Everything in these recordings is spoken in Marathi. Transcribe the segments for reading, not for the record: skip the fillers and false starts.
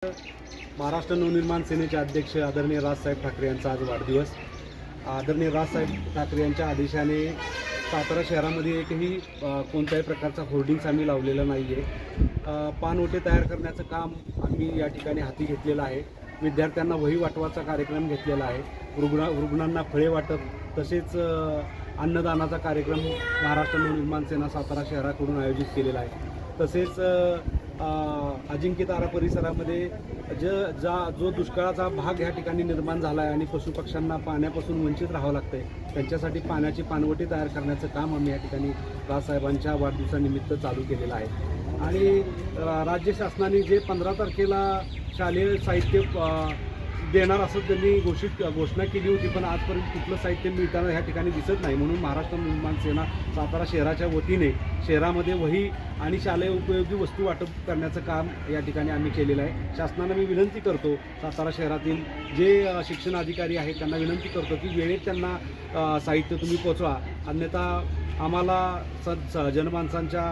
महाराष्ट्र नवनिर्माण सेनेचे अध्यक्ष आदरणीय राजसाहेब ठाकरे यांचा आज वाढदिवस। आदरणीय राजसाहेब ठाकरे यांच्या आदेशाने सातारा शहरामध्ये एकही कोणत्याही प्रकारचा होर्डिंग्स आम्ही लावलेला नाही आहे। पानवटे तयार करण्याचं काम आम्ही या ठिकाणी हाती घेतलेलं आहे। विद्यार्थ्यांना वही वाटवाचा कार्यक्रम घेतलेला आहे। रुग्णांना फळे वाटप तसेच अन्नदानाचा कार्यक्रम महाराष्ट्र नवनिर्माण सेना सातारा शहराकडून आयोजित केलेला आहे। तसेच अजिंक्यतारा परिसरामध्ये जो दुष्काळाचा भाग ह्या ठिकाणी निर्माण झाला आहे आणि पशुपक्ष्यांना पाण्यापासून वंचित राहावं लागतंय, त्यांच्यासाठी पाण्याची पाणवटी तयार करण्याचं काम आम्ही या ठिकाणी राजसाहेबांच्या वाढदिवसानिमित्त चालू केलेलं आहे। आणि राज्य शासनाने जे 15 तारखेला शालेय साहित्य देणार असं त्यांनी घोषणा केली होती, पण आजपर्यंत कुठलं साहित्य मिळताना ह्या ठिकाणी दिसत नाही। म्हणून महाराष्ट्र नवनिर्माण सेना सातारा शहराच्या वतीने शहरामध्ये वही आणि शालेय उपयोगी वस्तू वाटप करण्याचं काम या ठिकाणी आम्ही केलेलं आहे। शासनाला मी विनंती करतो, सातारा शहरातील जे शिक्षण अधिकारी आहेत त्यांना विनंती करतो की वेळेत त्यांना साहित्य तुम्ही पोचवा, अन्यथा आम्हाला जनमानसांच्या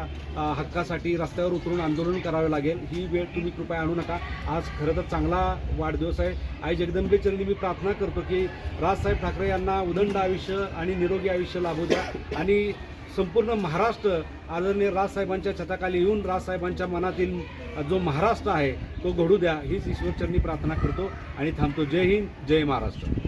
हक्कासाठी रस्त्यावर उतरून आंदोलन करावे लागेल। ही वेळ तुम्ही कृपया आणू नका। आज खरं तर चांगला वाढदिवस आहे। आई जगदंबे चरणी मी प्रार्थना करतो की राजसाहेब ठाकरे यांना उदंड आयुष्य आणि निरोगी आयुष्य लाभू द्या आणि संपूर्ण महाराष्ट्र आदरणीय राजसाहेबांच्या छताखाली येऊन राजसाहेबांच्या मनातील जो महाराष्ट्र आहे तो घडू द्या, हीच ईश्वरचरणी प्रार्थना करतो आणि थांबतो। जय हिंद, जय महाराष्ट्र।